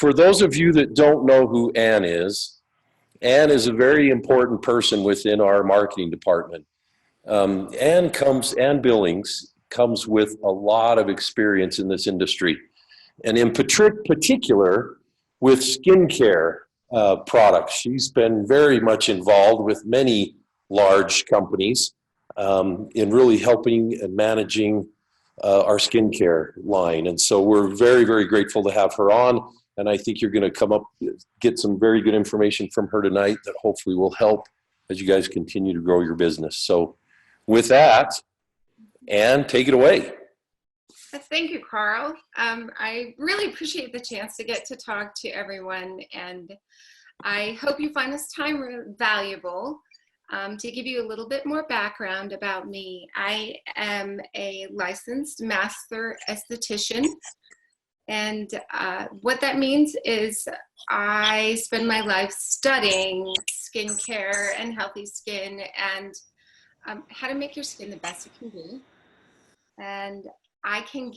For those of you that don't know who Ann is a very important person within our marketing department. Ann Billings comes with a lot of experience in this industry, and in particular with skincare products. She's been very much involved with many large companies in really helping and managing our skincare line. And so we're very, very grateful to have her on. And I think you're going to get some very good information from her tonight that hopefully will help as you guys continue to grow your business. So with that, Ann, take it away. Thank you, Carl. I really appreciate the chance to get to talk to everyone, and I hope you find this time valuable. To give you a little bit more background about me, I am a licensed master esthetician, and what that means is I spend my life studying skincare and healthy skin and how to make your skin the best it can be. And I can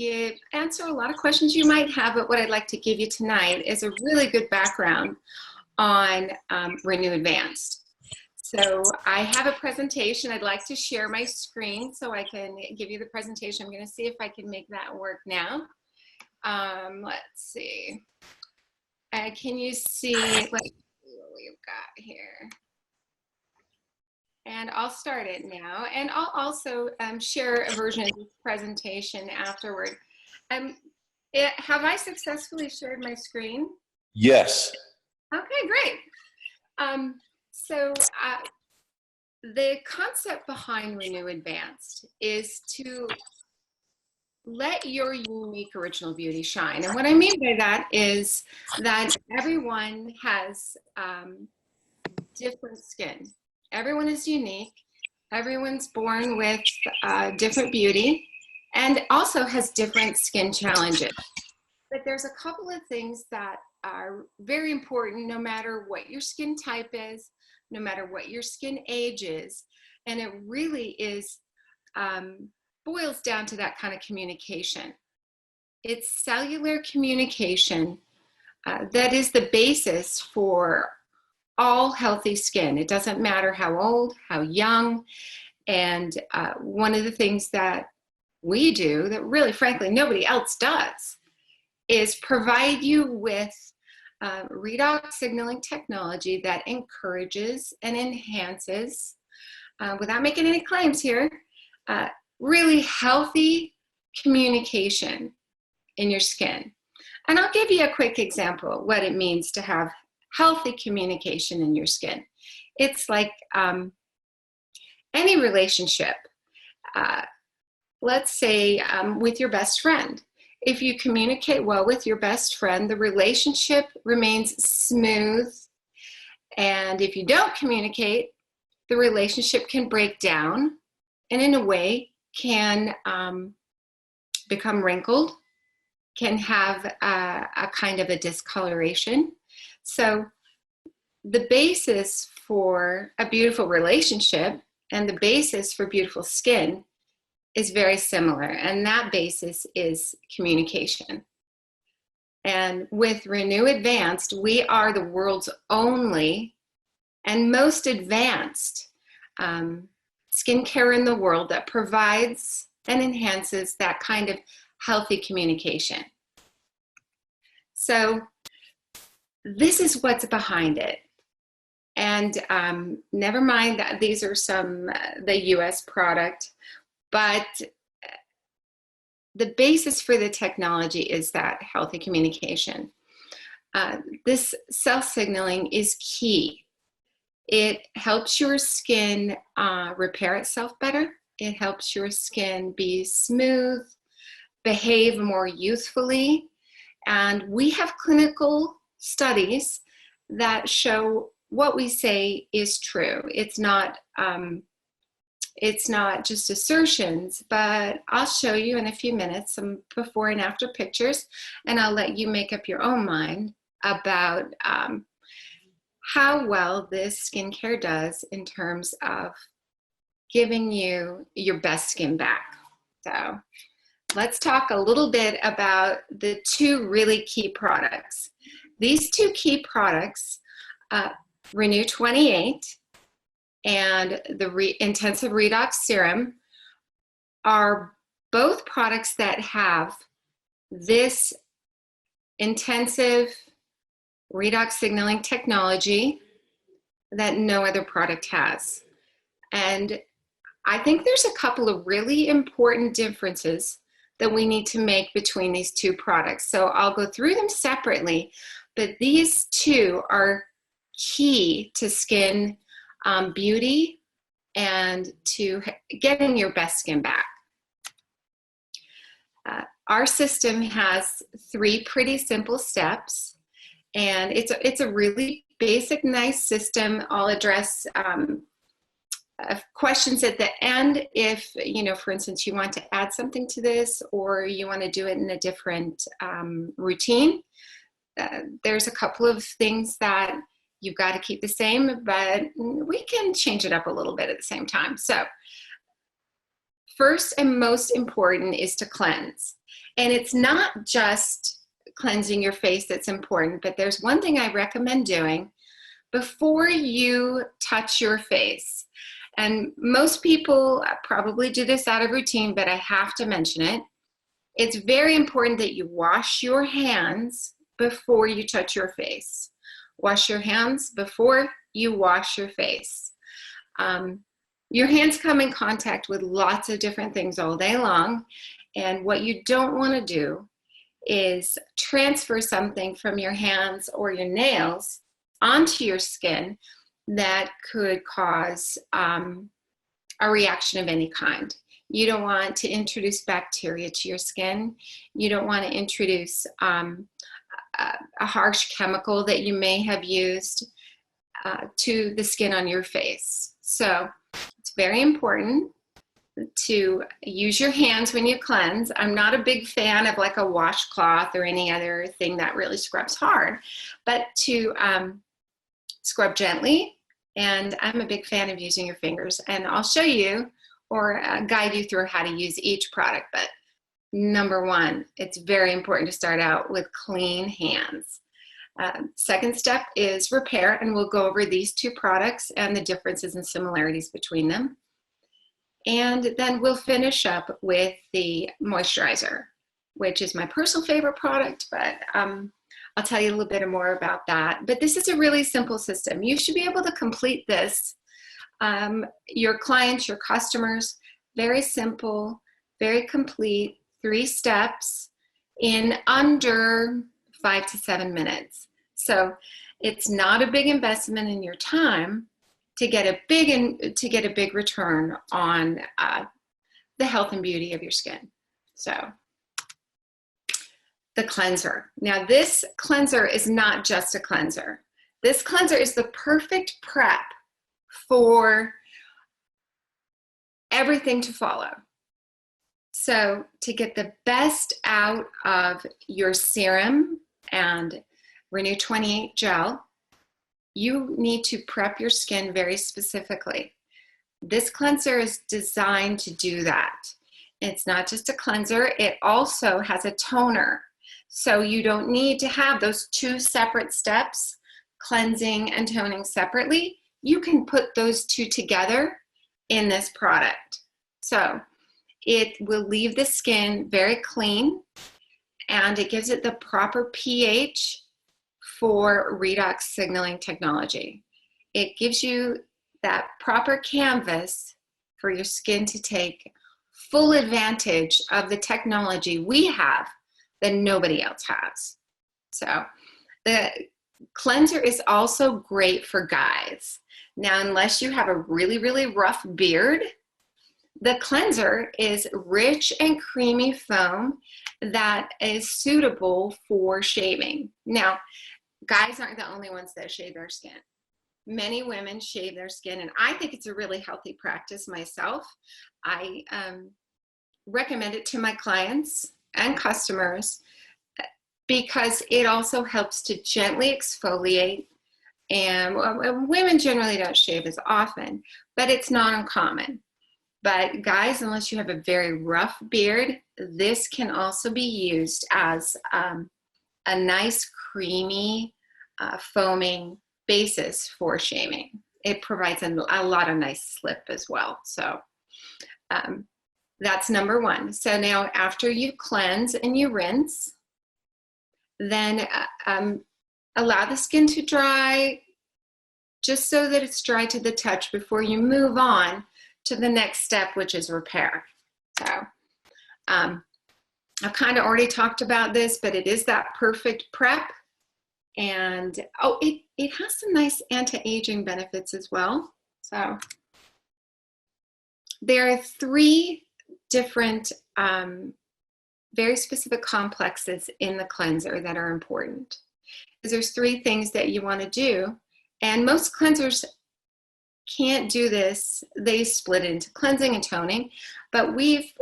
answer a lot of questions you might have, but what I'd like to give you tonight is a really good background on Renu Advanced. So I have a presentation. I'd like to share my screen so I can give you the presentation. I'm going to see if I can make that work now. Let's see. Can you see what we've got here? And I'll start it now. And I'll also share a version of this presentation afterward. Have I successfully shared my screen? Yes. Okay, great. The concept behind Renu Advanced is to let your unique original beauty shine. And what I mean by that is that everyone has different skin. Everyone is unique. Everyone's born with different beauty and also has different skin challenges. But there's a couple of things that are very important no matter what your skin type is, no matter what your skin age is. And it really is, boils down to that kind of communication. It's cellular communication that is the basis for all healthy skin. It doesn't matter how old, how young. And one of the things that we do that really, frankly, nobody else does is provide you with redox signaling technology that encourages and enhances, without making any claims here, really healthy communication in your skin. And I'll give you a quick example of what it means to have healthy communication in your skin. It's like any relationship. Let's say with your best friend. If you communicate well with your best friend, the relationship remains smooth. And if you don't communicate, the relationship can break down and in a way can become wrinkled, can have a kind of a discoloration. So the basis for a beautiful relationship and the basis for beautiful skin is very similar, and that basis is communication. And with Renu Advanced, we are the world's only and most advanced skincare in the world that provides and enhances that kind of healthy communication. So this is what's behind it. And never mind that these are the US product, but the basis for the technology is that healthy communication. This cell signaling is key. It helps your skin repair itself better. It helps your skin be smooth, behave more youthfully. And we have clinical studies that show what we say is true. It's not just assertions, but I'll show you in a few minutes some before and after pictures, and I'll let you make up your own mind about how well this skincare does in terms of giving you your best skin back. So let's talk a little bit about the two really key products. These two key products, Renu 28 and the Intensive Redox Serum, are both products that have this intensive redox signaling technology that no other product has. And I think there's a couple of really important differences that we need to make between these two products. So I'll go through them separately, but these two are key to skin beauty and to getting your best skin back. Our system has 3 pretty simple steps, and it's a really basic, nice system. I'll address questions at the end if, you know, for instance, you want to add something to this or you want to do it in a different routine. There's a couple of things that you've got to keep the same, but we can change it up a little bit at the same time. So first and most important is to cleanse. And it's not just cleansing your face that's important, but there's one thing I recommend doing before you touch your face. And most people probably do this out of routine, but I have to mention it. It's very important that you wash your hands before you touch your face. Wash your hands before you wash your face. Your hands come in contact with lots of different things all day long. And what you don't want to do is transfer something from your hands or your nails onto your skin that could cause a reaction of any kind. You don't want to introduce bacteria to your skin. You don't want to introduce a harsh chemical that you may have used to the skin on your face. So it's very important to use your hands when you cleanse. I'm not a big fan of like a washcloth or any other thing that really scrubs hard, but to scrub gently. And I'm a big fan of using your fingers, and I'll show you or guide you through how to use each product. But number one, it's very important to start out with clean hands. Second step is repair, and we'll go over these two products and the differences and similarities between them. And then we'll finish up with the moisturizer, which is my personal favorite product, but I'll tell you a little bit more about that. But this is a really simple system. You should be able to complete this. Your clients, your customers, very simple, very complete, 3 steps in under 5 to 7 minutes. So it's not a big investment in your time to get a big return on the health and beauty of your skin. So the cleanser. Now this cleanser is not just a cleanser. This cleanser is the perfect prep for everything to follow. So to get the best out of your serum and Renu 28 gel, you need to prep your skin very specifically. This cleanser is designed to do that. It's not just a cleanser, it also has a toner. So you don't need to have those 2 separate steps, cleansing and toning separately. You can put those 2 together in this product. So it will leave the skin very clean, and it gives it the proper pH for redox signaling technology. It gives you that proper canvas for your skin to take full advantage of the technology we have that nobody else has. So the cleanser is also great for guys. Now, unless you have a really, really rough beard, the cleanser is rich and creamy foam that is suitable for shaving. Now, guys aren't the only ones that shave their skin. Many women shave their skin, and I think it's a really healthy practice myself. I recommend it to my clients and customers because it also helps to gently exfoliate. And women generally don't shave as often, but it's not uncommon. But guys, unless you have a very rough beard, this can also be used as a nice creamy foaming basis for shaming. It provides a lot of nice slip as well. So that's number one. So now after you cleanse and you rinse, then allow the skin to dry just so that it's dry to the touch before you move on to the next step, which is repair. So I've kind of already talked about this, but it is that perfect prep. And oh, it has some nice anti-aging benefits as well. So there are 3 different very specific complexes in the cleanser that are important. There's 3 things that you want to do, and most cleansers can't do this. They split it into cleansing and toning, but we've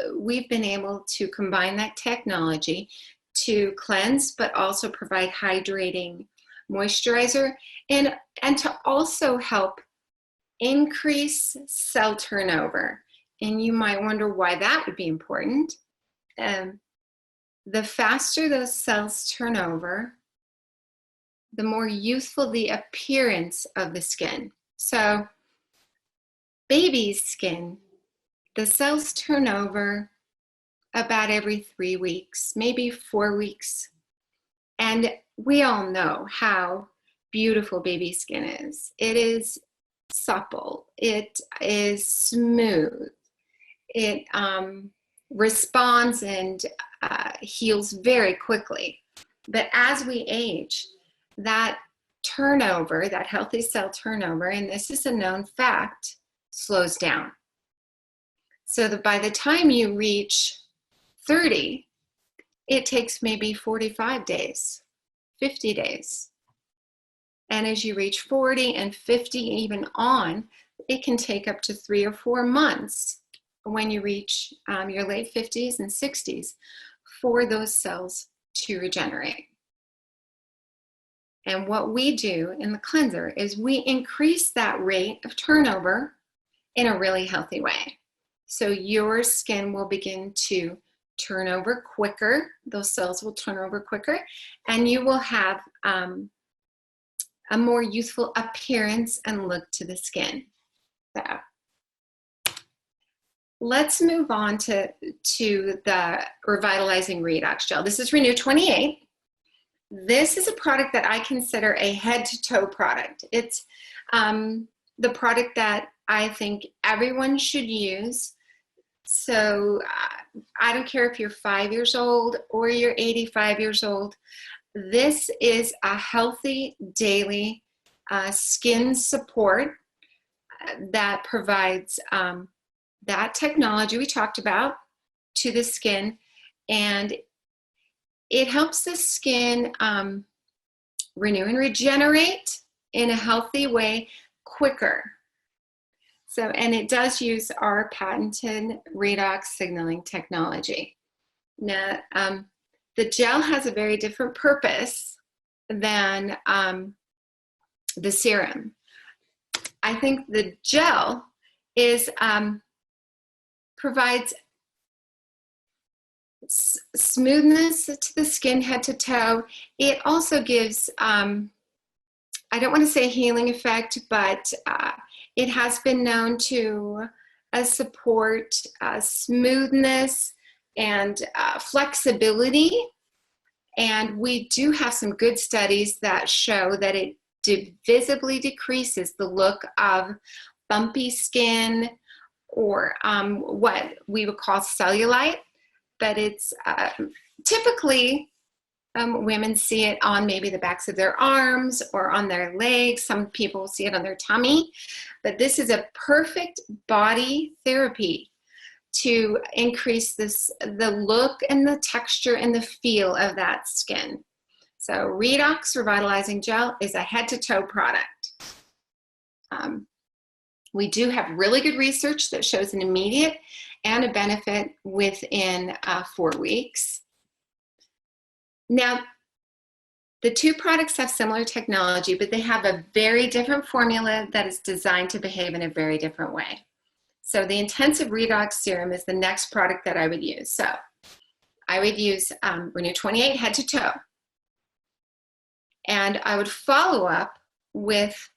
been able to combine that technology to cleanse, but also provide hydrating moisturizer and to also help increase cell turnover. And you might wonder why that would be important. The faster those cells turn over, the more youthful the appearance of the skin. So baby's skin, the cells turn over about every 3 weeks, maybe 4 weeks. And we all know how beautiful baby skin is. It is supple, it is smooth, it responds and heals very quickly. But as we age, that turnover, that healthy cell turnover, and this is a known fact, slows down. So that by the time you reach 30, it takes maybe 45 days, 50 days. And as you reach 40 and 50, even on, it can take up to 3 or 4 months when you reach your late 50s and 60s for those cells to regenerate. And what we do in the cleanser is we increase that rate of turnover in a really healthy way. So your skin will begin to turn over quicker. Those cells will turn over quicker, and you will have a more youthful appearance and look to the skin. So let's move on to the Revitalizing Redox Gel. This is Renu 28. This is a product that I consider a head-to-toe product. It's the product that I think everyone should use. So I don't care if you're 5 years old or you're 85 years old. This is a healthy daily skin support that provides that technology we talked about to the skin, and it helps the skin renew and regenerate in a healthy way quicker. So, and it does use our patented redox signaling technology. Now, the gel has a very different purpose than the serum. I think the gel is provides smoothness to the skin head to toe. It also gives, I don't want to say healing effect, but it has been known to support smoothness and flexibility. And we do have some good studies that show that it visibly decreases the look of bumpy skin or what we would call cellulite. But it's typically women see it on maybe the backs of their arms or on their legs. Some people see it on their tummy. But this is a perfect body therapy to increase the look and the texture and the feel of that skin. So Redox Revitalizing Gel is a head-to-toe product. We do have really good research that shows an immediate and a benefit within 4 weeks. Now, the two products have similar technology, but they have a very different formula that is designed to behave in a very different way. So the Intensive Redox Serum is the next product that I would use. So I would use Renu 28 head to toe. And I would follow up with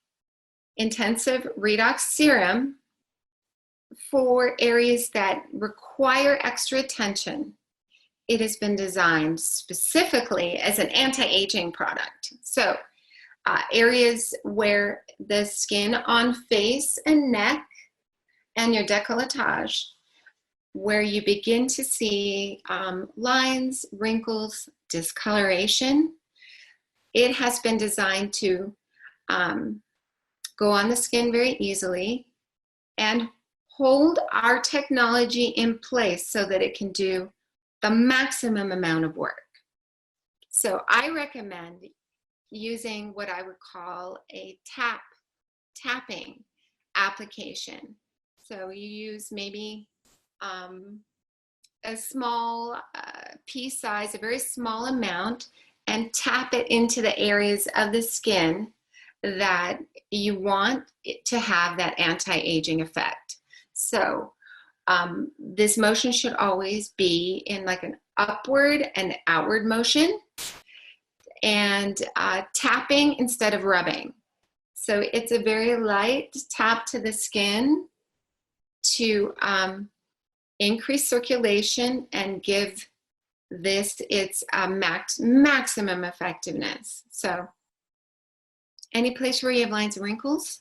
intensive redox serum for areas that require extra attention. It has been designed specifically as an anti-aging product. So areas where the skin on face and neck and your décolletage, where you begin to see lines, wrinkles, discoloration, it has been designed to go on the skin very easily and hold our technology in place so that it can do the maximum amount of work. So I recommend using what I would call a tapping application. So you use maybe a small pea size, a very small amount, and tap it into the areas of the skin that you want it to have that anti-aging effect. So this motion should always be in like an upward and outward motion, and tapping instead of rubbing. So it's a very light tap to the skin to increase circulation and give this its maximum effectiveness. So any place where you have lines and wrinkles,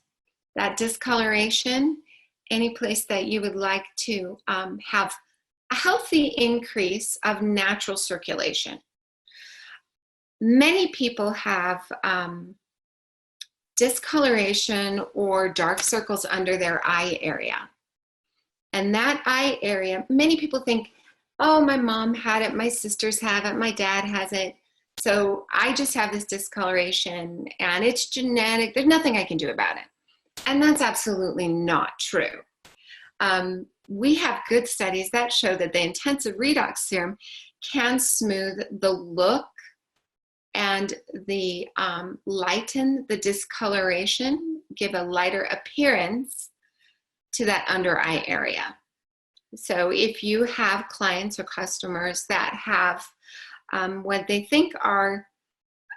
that discoloration, any place that you would like to have a healthy increase of natural circulation. Many people have discoloration or dark circles under their eye area. And that eye area, many people think, oh, my mom had it, my sisters have it, my dad has it, so I just have this discoloration and it's genetic, there's nothing I can do about it. And that's absolutely not true. We have good studies that show that the intensive redox serum can smooth the look and the lighten the discoloration, give a lighter appearance to that under eye area. So if you have clients or customers that have what they think are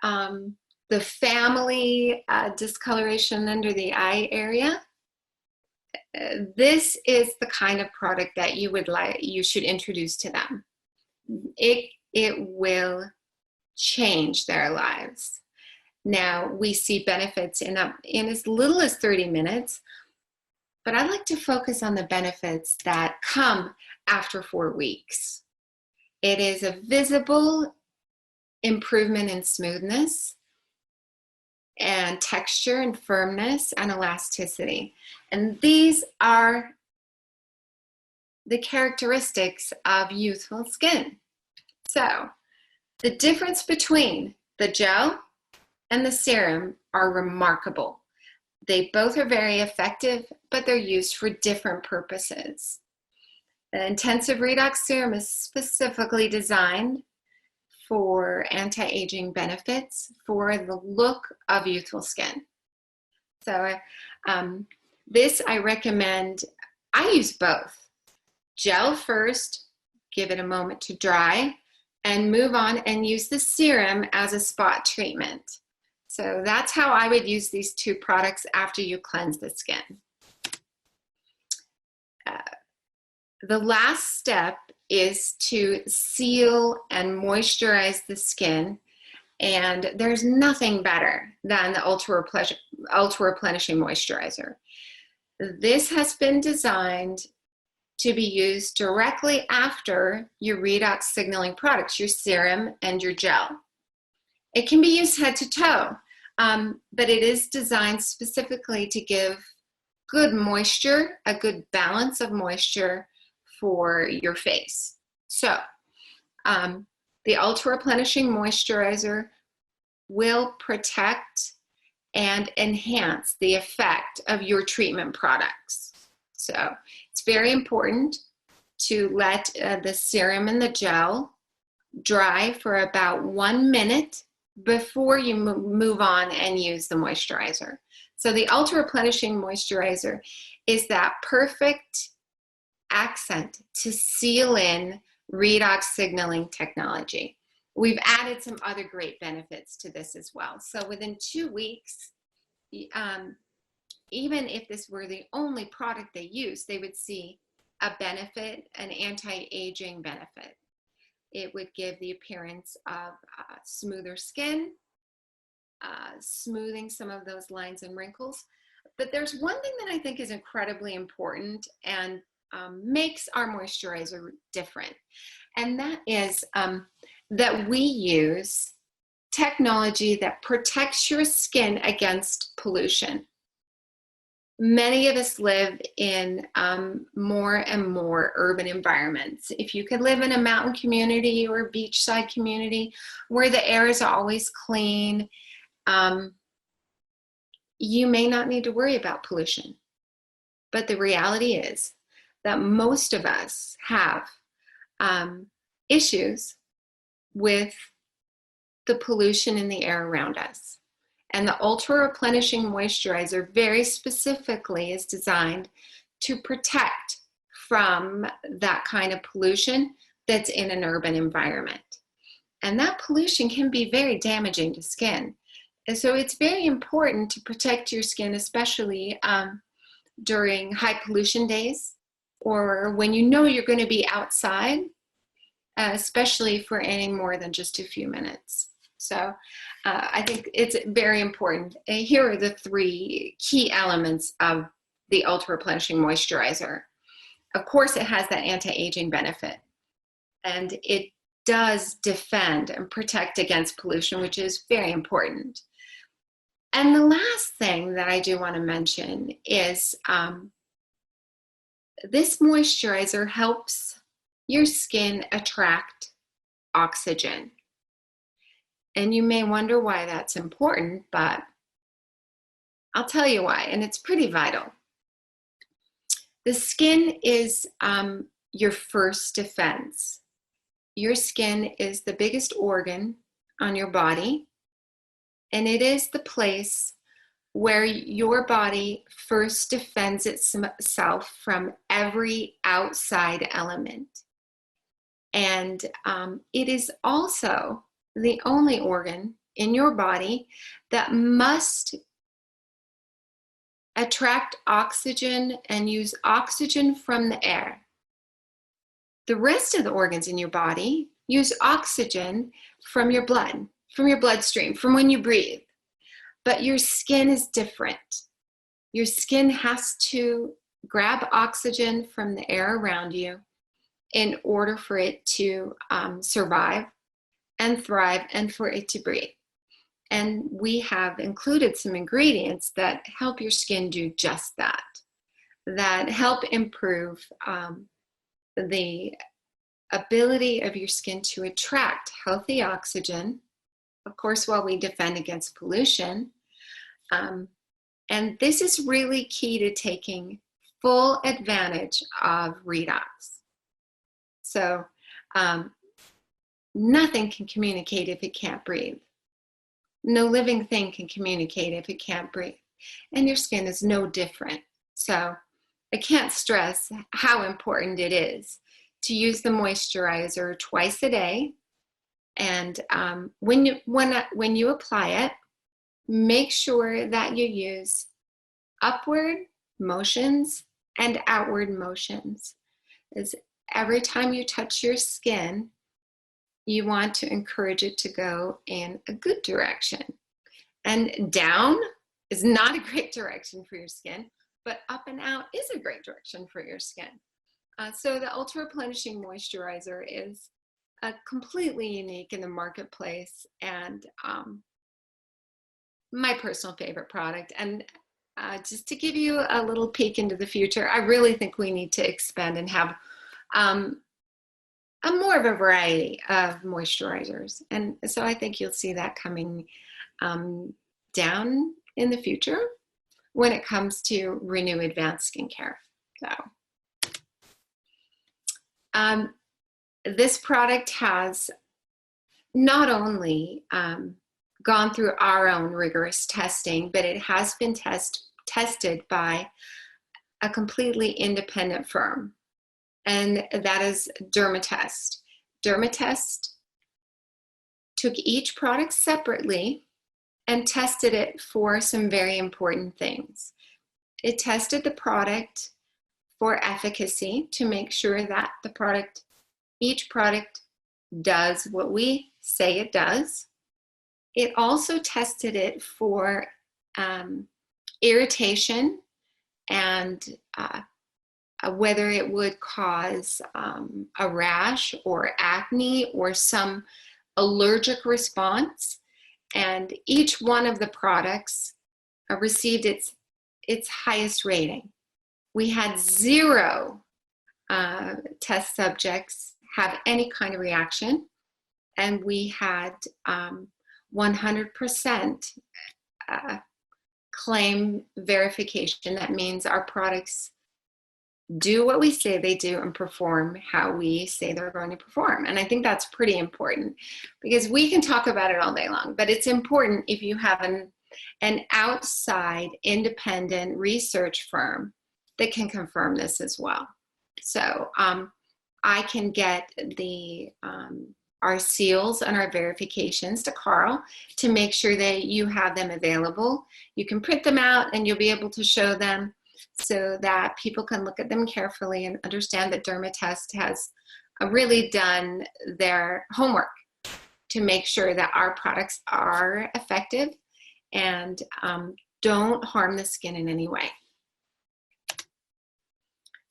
the family discoloration under the eye area, this is the kind of product that you should introduce to them. It will change their lives. Now, we see benefits in as little as 30 minutes, but I like to focus on the benefits that come after 4 weeks. It is a visible improvement in smoothness and texture and firmness and elasticity. And these are the characteristics of youthful skin. So the difference between the gel and the serum are remarkable. They both are very effective, but they're used for different purposes. The intensive redox serum is specifically designed for anti-aging benefits for the look of youthful skin. So this I recommend, I use both. Gel first, give it a moment to dry, and move on and use the serum as a spot treatment. So that's how I would use these two products after you cleanse the skin. The last step is to seal and moisturize the skin, and there's nothing better than the Ultra Replenishing Moisturizer. This has been designed to be used directly after your redox signaling products, your serum and your gel. It can be used head to toe, but it is designed specifically to give good moisture, a good balance of moisture for your face. So the Ultra Replenishing Moisturizer will protect and enhance the effect of your treatment products. So it's very important to let the serum and the gel dry for about 1 minute before you move on and use the moisturizer. So the Ultra Replenishing Moisturizer is that perfect accent to seal in redox signaling technology. we've added some other great benefits to this as well. So within 2 weeks, even if this were the only product they use, they would see a benefit, an anti-aging benefit. It would give the appearance of smoother skin, smoothing some of those lines and wrinkles. But there's one thing that I think is incredibly important and makes our moisturizer different. And that is that we use technology that protects your skin against pollution. Many of us live in more and more urban environments. If you could live in a mountain community or a beachside community where the air is always clean, you may not need to worry about pollution. But the reality is that most of us have issues with the pollution in the air around us. And the Ultra Replenishing Moisturizer very specifically is designed to protect from that kind of pollution that's in an urban environment. And that pollution can be very damaging to skin. And so it's very important to protect your skin, especially during high pollution days or when you know you're going to be outside, especially for any more than just a few minutes. So I think it's very important. Here are the 3 key elements of the Ultra Replenishing Moisturizer. Of course, it has that anti-aging benefit, and it does defend and protect against pollution, which is very important. And the last thing that I do want to mention is this moisturizer helps your skin attract oxygen. And you may wonder why that's important, but I'll tell you why, and it's pretty vital. The skin is your first defense. Your skin is the biggest organ on your body, and it is the place where your body first defends itself from every outside element. And it is also the only organ in your body that must attract oxygen and use oxygen from the air. The rest of the organs in your body use oxygen from your blood, from your bloodstream, from when you breathe. But your skin is different. Your skin has to grab oxygen from the air around you in order for it to survive and thrive and for it to breathe. And we have included some ingredients that help your skin do just that, that help improve the ability of your skin to attract healthy oxygen, of course, while we defend against pollution. And this is really key to taking full advantage of redox. So nothing can communicate if it can't breathe. No living thing can communicate if it can't breathe. And your skin is no different. So I can't stress how important it is to use the moisturizer twice a day. And when you apply it, make sure that you use upward motions and outward motions. As every time you touch your skin, you want to encourage it to go in a good direction. And down is not a great direction for your skin, but up and out is a great direction for your skin. So the Ultra Replenishing Moisturizer is completely unique in the marketplace and my personal favorite product. And just to give you a little peek into the future, I really think we need to expand and have a more of a variety of moisturizers. And so I think you'll see that coming down in the future when it comes to Renu Advanced Skincare. So this product has not only gone through our own rigorous testing, but it has been tested by a completely independent firm, and that is Dermatest. Dermatest took each product separately and tested it for some very important things. It tested the product for efficacy to make sure that each product does what we say it does. It also tested it for irritation and whether it would cause a rash or acne or some allergic response. And each one of the products received its highest rating. We had 0 test subjects have any kind of reaction, and we had 100% claim verification. That means our products do what we say they do and perform how we say they're going to perform. And I think that's pretty important, because we can talk about it all day long, but it's important if you have an outside independent research firm that can confirm this as well. So I can get our seals and our verifications to Carl to make sure that you have them available. You can print them out and you'll be able to show them so that people can look at them carefully and understand that Dermatest has really done their homework to make sure that our products are effective and don't harm the skin in any way.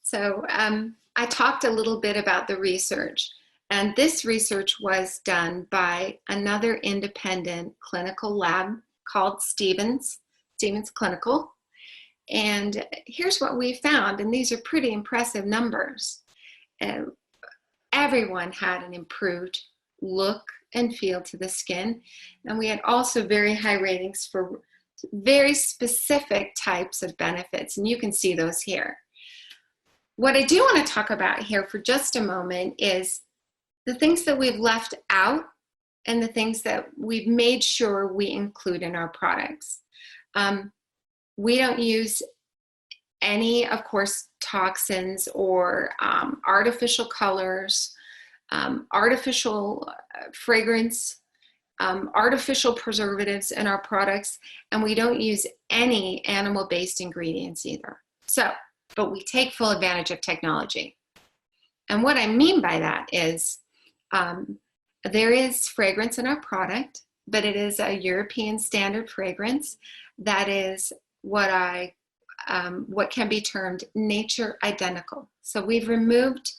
So I talked a little bit about the research, and this research was done by another independent clinical lab called Stevens Clinical. And here's what we found, and these are pretty impressive numbers. Everyone had an improved look and feel to the skin, and we had also very high ratings for very specific types of benefits, and you can see those here. What I do want to talk about here for just a moment is the things that we've left out and the things that we've made sure we include in our products. We don't use any, of course, toxins or artificial colors, artificial fragrance, artificial preservatives in our products, and we don't use any animal-based ingredients either. But we take full advantage of technology. And what I mean by that is there is fragrance in our product, but it is a European standard fragrance that is what can be termed nature identical. So we've removed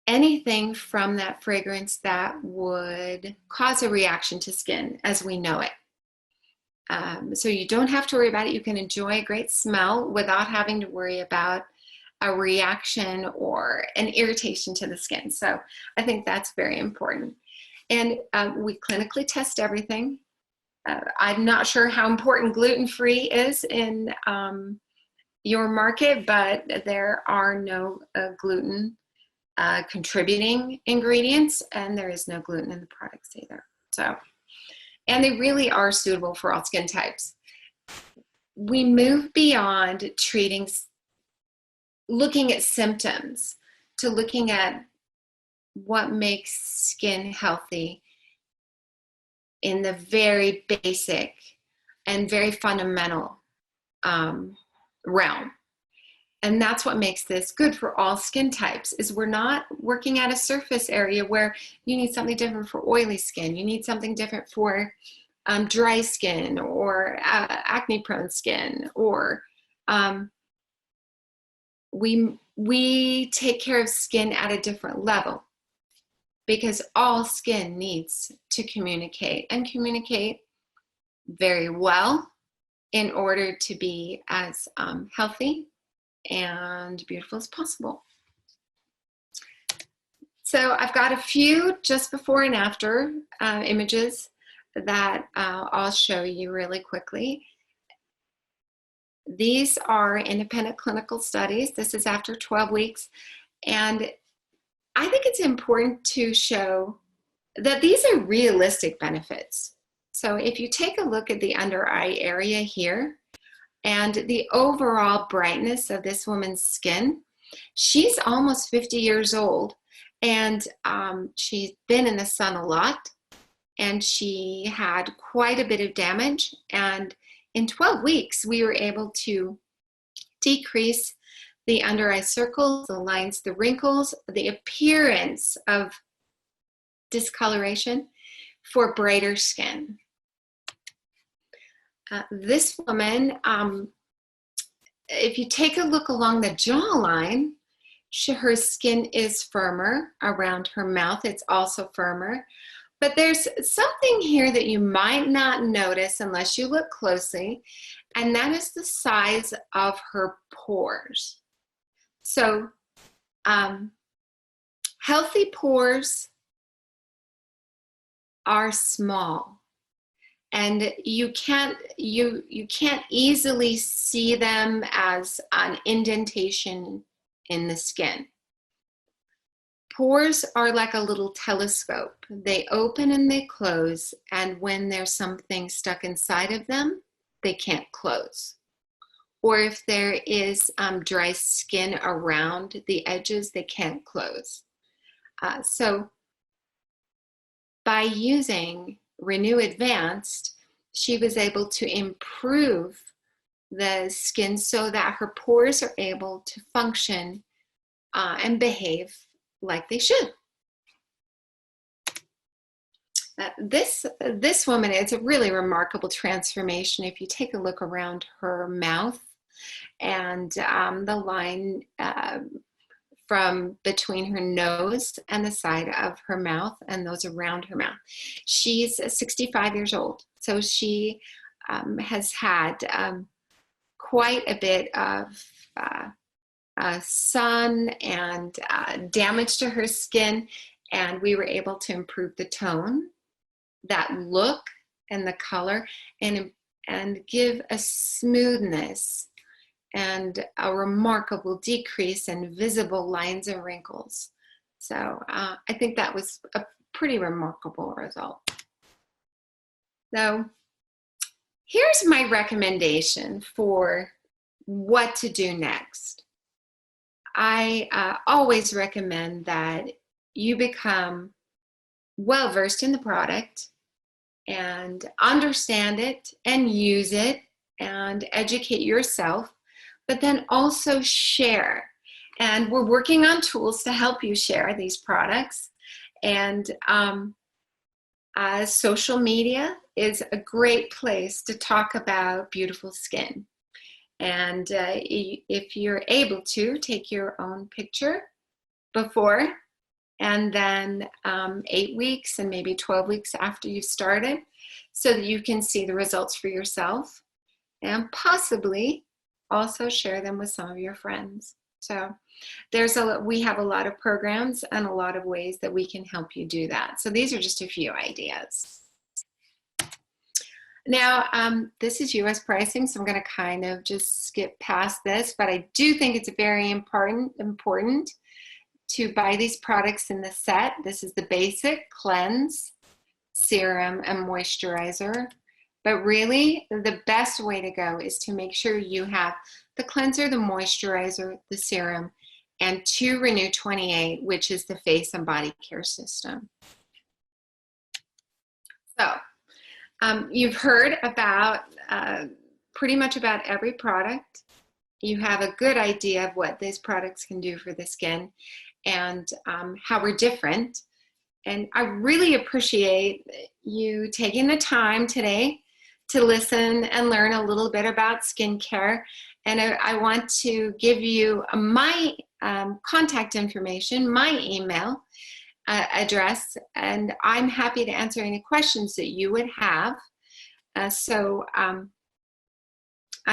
anything from that fragrance that would cause a reaction to skin as we know it. So you don't have to worry about it. You can enjoy a great smell without having to worry about a reaction or an irritation to the skin. So I think that's very important. And we clinically test everything. I'm not sure how important gluten-free is in your market, but there are no gluten contributing ingredients, and there is no gluten in the products either. And they really are suitable for all skin types. We move beyond looking at symptoms to looking at what makes skin healthy in the very basic and very fundamental realm. And that's what makes this good for all skin types, is we're not working at a surface area where you need something different for oily skin. You need something different for dry skin or acne-prone skin, or we take care of skin at a different level, because all skin needs to communicate and communicate very well in order to be as healthy and beautiful as possible. So I've got a few just before and after images that I'll show you really quickly. These are independent clinical studies. This is after 12 weeks. And I think it's important to show that these are realistic benefits. So if you take a look at the under eye area here and the overall brightness of this woman's skin, she's almost 50 years old, And she's been in the sun a lot, and she had quite a bit of damage. And in 12 weeks, we were able to decrease the under eye circles, the lines, the wrinkles, the appearance of discoloration for brighter skin. This woman, if you take a look along the jawline, her skin is firmer around her mouth. It's also firmer. But there's something here that you might not notice unless you look closely, and that is the size of her pores. So healthy pores are small, and you can't easily see them as an indentation in the skin. Pores are like a little telescope. They open and they close, and when there's something stuck inside of them, they can't close. Or if there is dry skin around the edges, they can't close. So by using Renu Advanced, she was able to improve the skin so that her pores are able to function and behave like they should. This woman, it's a really remarkable transformation. If you take a look around her mouth and the line from between her nose and the side of her mouth and those around her mouth. She's 65 years old, so she has had quite a bit of sun and damage to her skin, and we were able to improve the tone, that look, and the color, and give a smoothness and a remarkable decrease in visible lines and wrinkles. So I think that was a pretty remarkable result. So here's my recommendation for what to do next. I always recommend that you become well-versed in the product and understand it and use it and educate yourself, but then also share. And we're working on tools to help you share these products. And social media is a great place to talk about beautiful skin. And if you're able to, take your own picture before and then 8 weeks and maybe 12 weeks after you've started, so that you can see the results for yourself, and possibly also share them with some of your friends. So we have a lot of programs and a lot of ways that we can help you do that. So these are just a few ideas. Now, this is US pricing, so I'm going to kind of just skip past this, but I do think it's very important to buy these products in the set. This is the basic cleanse, serum, and moisturizer. But really, the best way to go is to make sure you have the cleanser, the moisturizer, the serum, and 2 Renu 28, which is the face and body care system. So, you've heard about pretty much about every product. You have a good idea of what these products can do for the skin and how we're different. And I really appreciate you taking the time today to listen and learn a little bit about skincare. And I want to give you my contact information, my email address, and I'm happy to answer any questions that you would have. I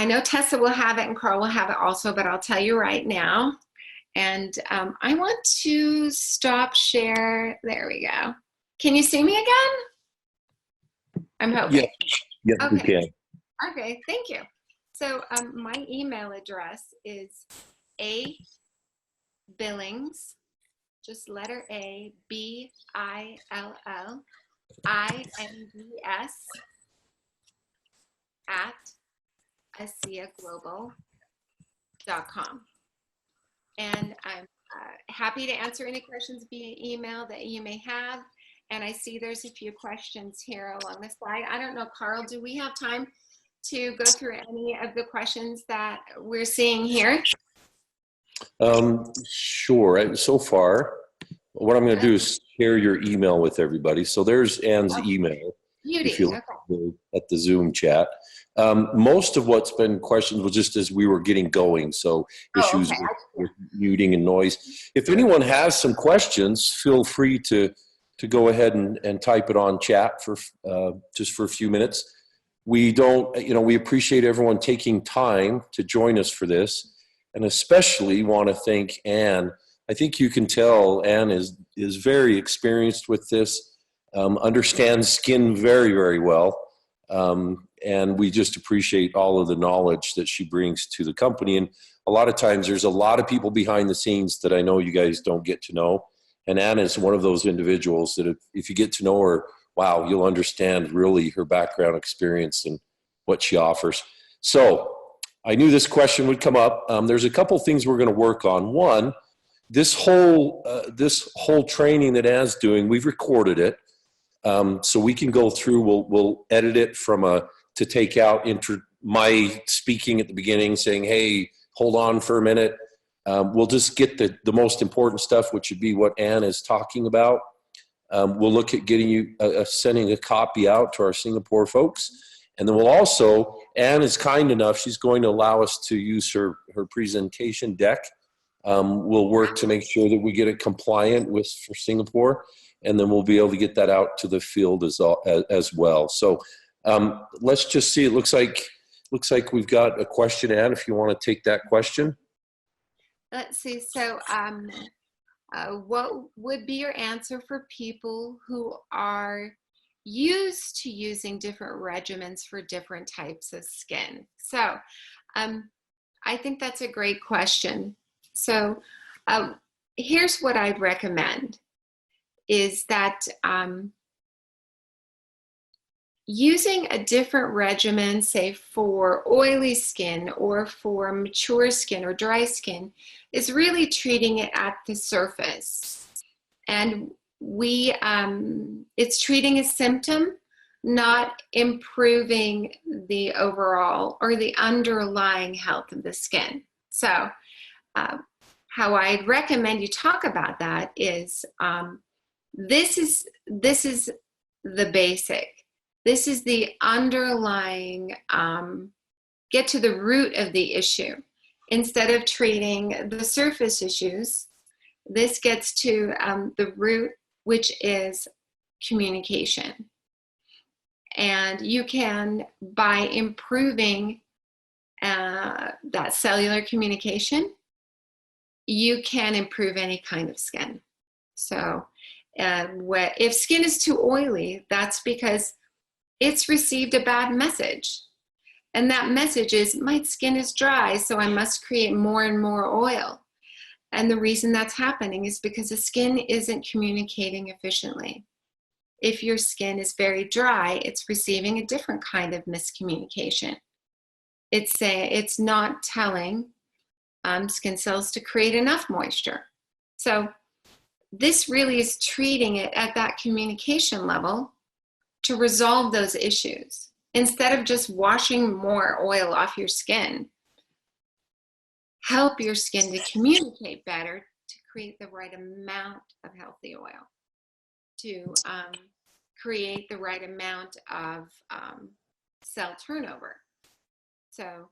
know Tessa will have it and Carl will have it also, but I'll tell you right now. And I want to stop share. There we go. Can you see me again? I'm hoping. Yes, okay. We can. Okay, thank you. So my email address is Billings, just letter A, BILLINGS at ASEAglobal.com. And I'm happy to answer any questions via email that you may have. And I see there's a few questions here along the slide. I don't know, Carl, do we have time to go through any of the questions that we're seeing here? Sure. So far, what I'm going to do is share your email with everybody. So there's Anne's email. Beauty. If you look at the Zoom chat. Most of what's been questions was just as we were getting going. So issues with muting and noise. If anyone has some questions, feel free to go ahead and type it on chat for just for a few minutes. We don't, we appreciate everyone taking time to join us for this, and especially want to thank Anne. I think you can tell Anne is very experienced with this, understands skin very, very well, and we just appreciate all of the knowledge that she brings to the company. And a lot of times there's a lot of people behind the scenes that I know you guys don't get to know. And Anne is one of those individuals that if you get to know her, wow, you'll understand really her background experience and what she offers. So I knew this question would come up. There's a couple things we're going to work on. One, this whole training that Anne's doing, we've recorded it, so we can go through. We'll edit it to take out my speaking at the beginning, saying, "Hey, hold on for a minute." We'll just get the most important stuff, which would be what Anne is talking about. We'll look at getting you sending a copy out to our Singapore folks. And then we'll also, Anne is kind enough, she's going to allow us to use her presentation deck. We'll work to make sure that we get it compliant for Singapore, and then we'll be able to get that out to the field as well. So let's just see. It looks like we've got a question, Anne, if you want to take that question. Let's see. So what would be your answer for people who are used to using different regimens for different types of skin? So I think that's a great question. So here's what I'd recommend is that using a different regimen, say for oily skin or for mature skin or dry skin, is really treating it at the surface. And it's treating a symptom, not improving the overall or the underlying health of the skin. So how I'd recommend you talk about that is this is the basic. This is the underlying, get to the root of the issue. Instead of treating the surface issues, this gets to the root, which is communication. And you can, by improving that cellular communication, you can improve any kind of skin. So if skin is too oily, that's because it's received a bad message. And that message is, my skin is dry, so I must create more and more oil. And the reason that's happening is because the skin isn't communicating efficiently. If your skin is very dry, it's receiving a different kind of miscommunication. It's not telling skin cells to create enough moisture. So this really is treating it at that communication level to resolve those issues. Instead of just washing more oil off your skin, help your skin to communicate better to create the right amount of healthy oil, to create the right amount of cell turnover. So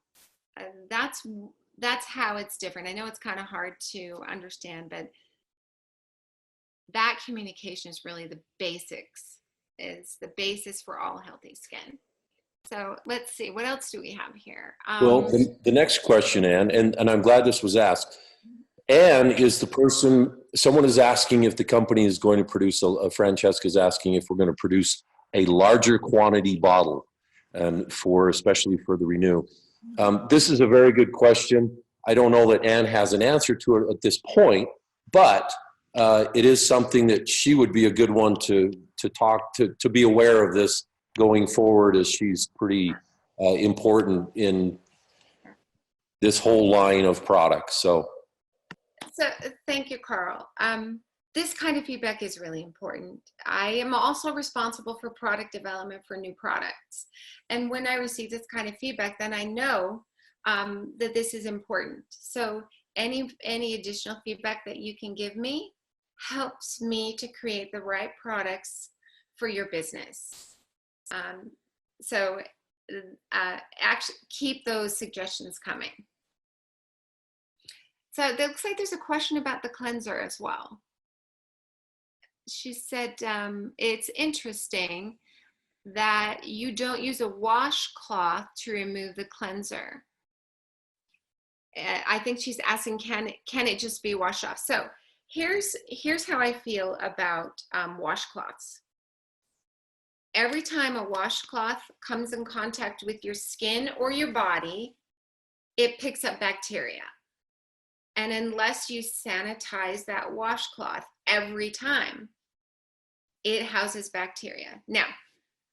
that's how it's different. I know it's kind of hard to understand, but that communication is really the basics, is the basis for all healthy skin. So let's see, what else do we have here? Well, the next question, Anne, and I'm glad this was asked. Anne is the person, someone is asking if the company is going to produce, Francesca is asking if we're going to produce a larger quantity bottle, and especially for the Renu. This is a very good question. I don't know that Anne has an answer to it at this point, but it is something that she would be a good one to talk to be aware of this going forward, as she's pretty important in this whole line of products. So So thank you, Carl. This kind of feedback is really important. I am also responsible for product development for new products. And when I receive this kind of feedback, then I know that this is important. So any additional feedback that you can give me helps me to create the right products for your business. So actually keep those suggestions coming. So it looks like there's a question about the cleanser as well. She said, it's interesting that you don't use a washcloth to remove the cleanser. I think she's asking, can it just be washed off? So here's how I feel about washcloths. Every time a washcloth comes in contact with your skin or your body, it picks up bacteria. And unless you sanitize that washcloth every time, it houses bacteria. Now,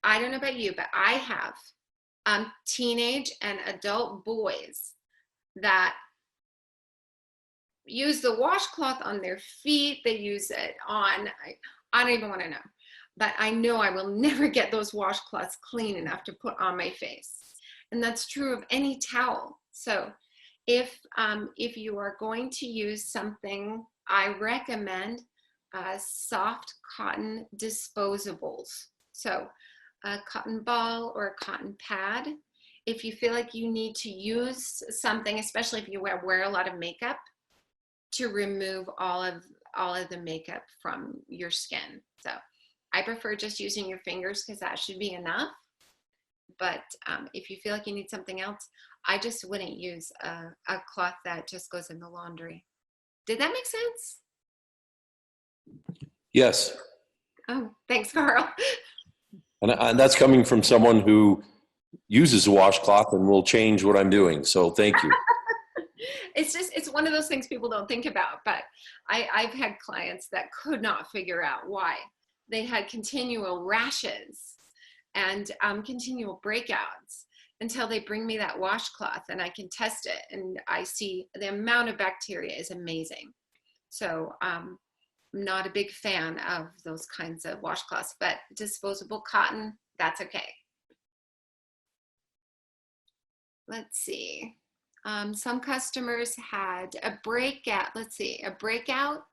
I don't know about you, but I have teenage and adult boys that use the washcloth on their feet. They use it on, I don't even want to know. But I know I will never get those washcloths clean enough to put on my face. And that's true of any towel. So if you are going to use something, I recommend soft cotton disposables. So a cotton ball or a cotton pad. If you feel like you need to use something, especially if you wear a lot of makeup, to remove all of the makeup from your skin. So I prefer just using your fingers because that should be enough. But if you feel like you need something else, I just wouldn't use a cloth that just goes in the laundry. Did that make sense? Yes. Oh, thanks, Carl. And that's coming from someone who uses a washcloth and will change what I'm doing. So thank you. It's one of those things people don't think about, but I've had clients that could not figure out why. They had continual rashes and continual breakouts until they bring me that washcloth and I can test it and I see the amount of bacteria is amazing. So I'm not a big fan of those kinds of washcloths, but disposable cotton, that's okay. Let's see. Some customers had a breakout. Let's see, a breakout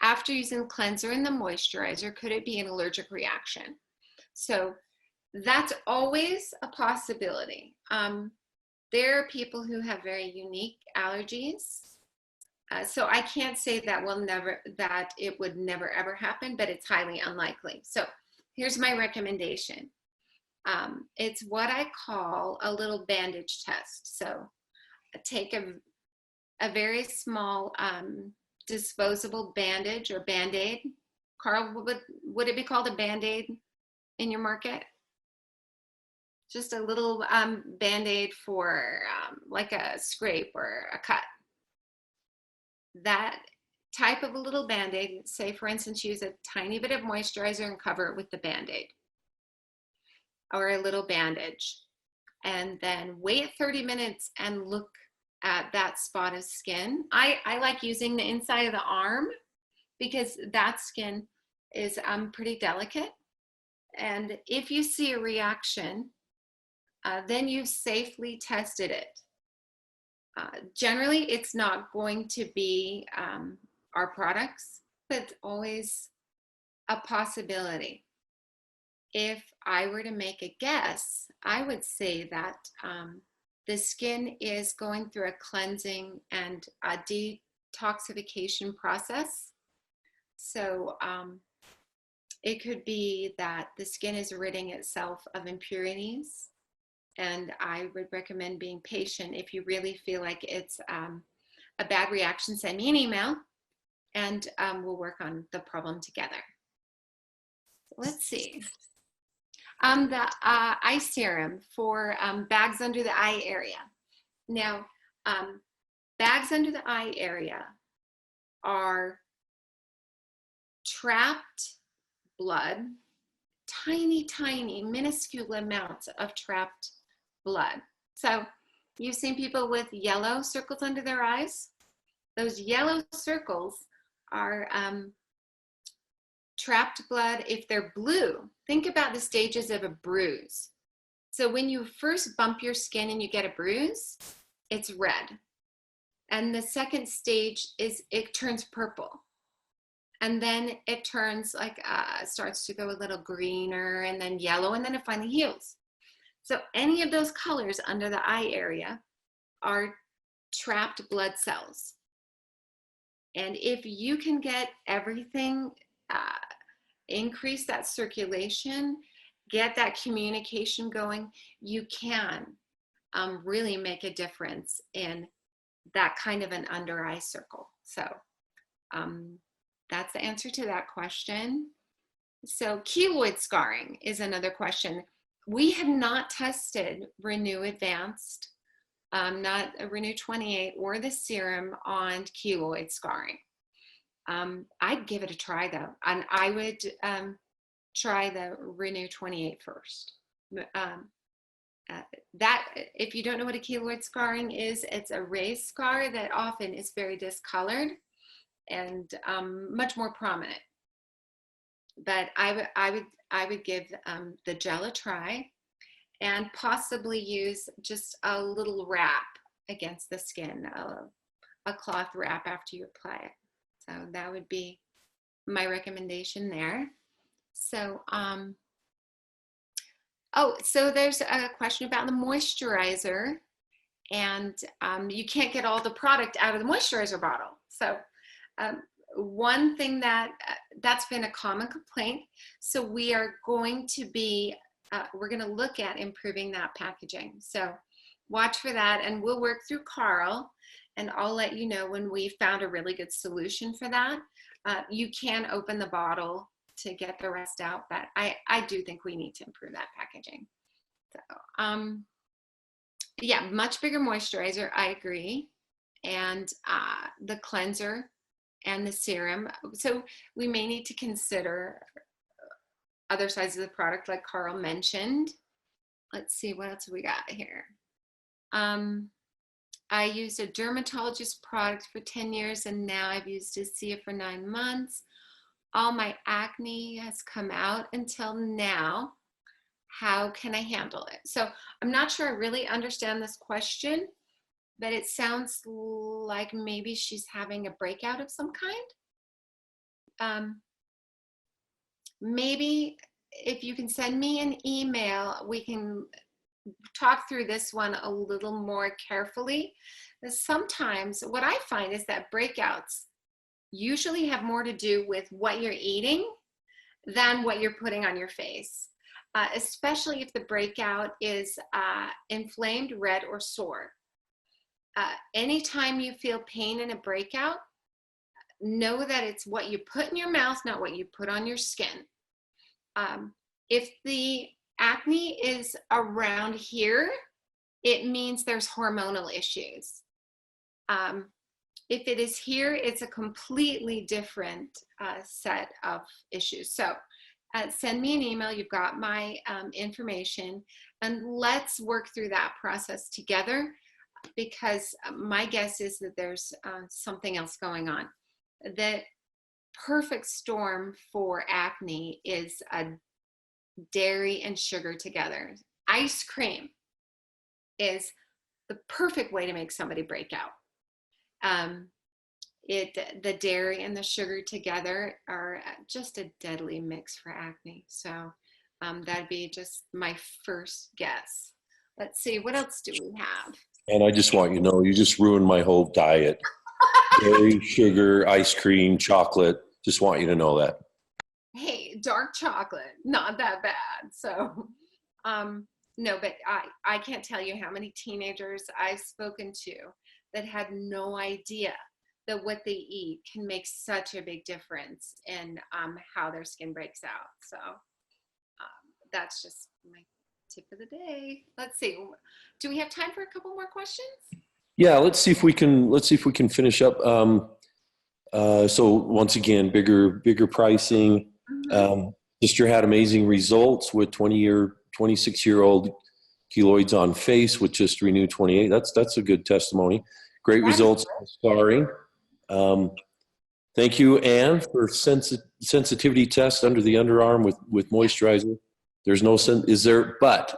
after using cleanser and the moisturizer. Could it be an allergic reaction? So that's always a possibility. There are people who have very unique allergies. So I can't say that it would never ever happen, but it's highly unlikely. So here's my recommendation. It's what I call a little bandage test. So take a very small disposable bandage or Band-Aid. Carl, would it be called a Band-Aid in your market? Just a little Band-Aid for like a scrape or a cut. That type of a little Band-Aid, say for instance, use a tiny bit of moisturizer and cover it with the Band-Aid or a little bandage. And then wait 30 minutes and look at that spot of skin. I like using the inside of the arm because that skin is pretty delicate. And if you see a reaction, then you've safely tested it. Generally, it's not going to be our products, but it's always a possibility. If I were to make a guess, I would say that the skin is going through a cleansing and a detoxification process. So it could be that the skin is ridding itself of impurities. And I would recommend being patient. If you really feel like it's a bad reaction, send me an email and we'll work on the problem together. Let's see. The eye serum for bags under the eye area. Now, bags under the eye area are trapped blood, tiny, tiny, minuscule amounts of trapped blood. So you've seen people with yellow circles under their eyes. Those yellow circles are trapped blood. If they're blue, think about the stages of a bruise. So when you first bump your skin and you get a bruise, it's red. And the second stage is it turns purple. And then it turns like, starts to go a little greener and then yellow, and then it finally heals. So any of those colors under the eye area are trapped blood cells. And if you can get everything, increase that circulation, get that communication going, you can really make a difference in that kind of an under eye circle. So that's the answer to that question. So keloid scarring is another question. We have not tested Renu Advanced, not Renu 28 or the serum on keloid scarring. I'd give it a try though, and I would try the Renu 28 first. That, if you don't know what a keloid scarring is, it's a raised scar that often is very discolored and much more prominent. But I would give the gel a try, and possibly use just a little wrap against the skin, a cloth wrap after you apply it. So that would be my recommendation there. So, so there's a question about the moisturizer, and you can't get all the product out of the moisturizer bottle. So one thing that's been a common complaint. So we are going to be, we're going to look at improving that packaging. So watch for that, and we'll work through Carl, and I'll let you know when we found a really good solution for that. You can open the bottle to get the rest out, but I do think we need to improve that packaging. So yeah, much bigger moisturizer, I agree, and the cleanser and the serum. So we may need to consider other sides of the product like Carl mentioned. Let's see, what else we got here. I used a dermatologist product for 10 years, and now I've used Acia for 9 months. All my acne has come out until now. How can I handle it? So I'm not sure I really understand this question, but it sounds like maybe she's having a breakout of some kind. Maybe if you can send me an email, we can talk through this one a little more carefully. Sometimes what I find is that breakouts usually have more to do with what you're eating than what you're putting on your face, especially if the breakout is inflamed, red, or sore. Anytime you feel pain in a breakout, know that it's what you put in your mouth, not what you put on your skin. If the acne is around here, it means there's hormonal issues. If it is here, it's a completely different set of issues. So send me an email. You've got my information, and let's work through that process together, because my guess is that there's something else going on. The perfect storm for acne is a dairy and sugar together. Ice cream is the perfect way to make somebody break out. The dairy and the sugar together are just a deadly mix for acne. So that'd be just my first guess. Let's see, what else do we have? And I just want you to know, you just ruined my whole diet. Dairy, sugar, ice cream, chocolate. Just want you to know that. Hey, dark chocolate, not that bad. So, no, but I can't tell you how many teenagers I've spoken to that had no idea that what they eat can make such a big difference in how their skin breaks out. So that's just my tip of the day. Let's see. Do we have time for a couple more questions? Yeah, let's see if we can finish up. So once again, bigger pricing. Sister had amazing results with 26-year-old keloids on face with just Renu 28. That's a good testimony. Great results on scarring. Thank you, Anne, for sensitivity test under the underarm with moisturizer. There's no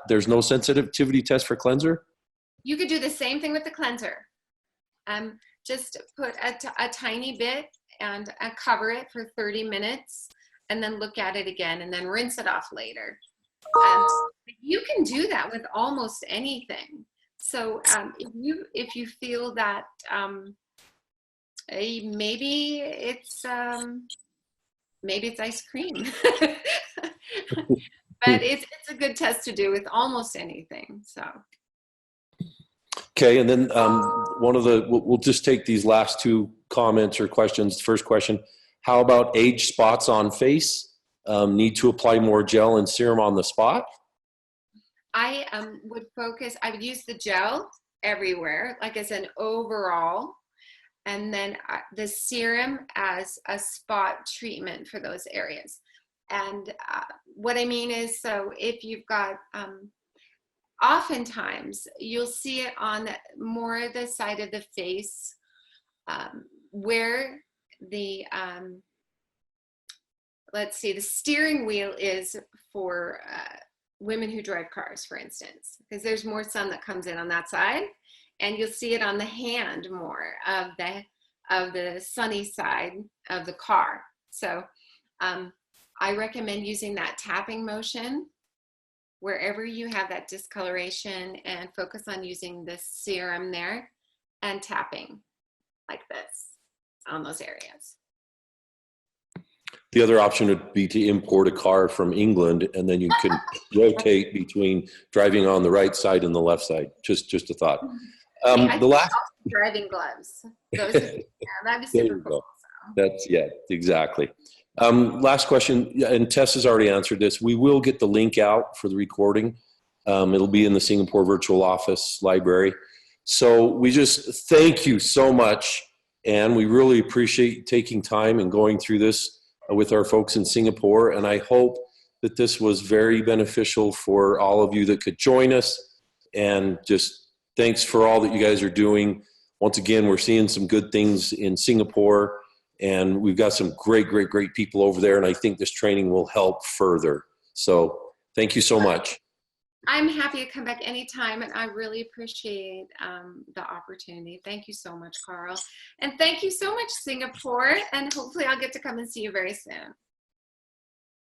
there's no sensitivity test for cleanser? You could do the same thing with the cleanser. Just put a tiny bit and cover it for 30 minutes and then look at it again and then rinse it off later. You can do that with almost anything. So if you feel that maybe it's ice cream, but it's a good test to do with almost anything. So. Okay, and then we'll just take these last two comments or questions. First question: how about age spots on face? Need to apply more gel and serum on the spot? I would use the gel everywhere, like as an overall, and then the serum as a spot treatment for those areas. And what I mean is, so if you've got, oftentimes you'll see it on more the side of the face where the, let's see, the steering wheel is for women who drive cars, for instance, because there's more sun that comes in on that side, and you'll see it on the hand more of the sunny side of the car. So I recommend using that tapping motion wherever you have that discoloration, and focus on using the serum there and tapping like this on those areas. The other option would be to import a car from England, and then you can rotate between driving on the right side and the left side. Just a thought. The last driving gloves. Those that'd be super cool. So. That's exactly. Last question, and Tess has already answered this. We will get the link out for the recording. It'll be in the Singapore Virtual Office Library. So we just thank you so much, and we really appreciate taking time and going through this with our folks in Singapore. And I hope that this was very beneficial for all of you that could join us. And just thanks for all that you guys are doing. Once again, we're seeing some good things in Singapore, and we've got some great people over there. And I think this training will help further. So thank you so much. I'm happy to come back anytime, and I really appreciate the opportunity. Thank you so much, Carl. And thank you so much, Singapore, and hopefully I'll get to come and see you very soon.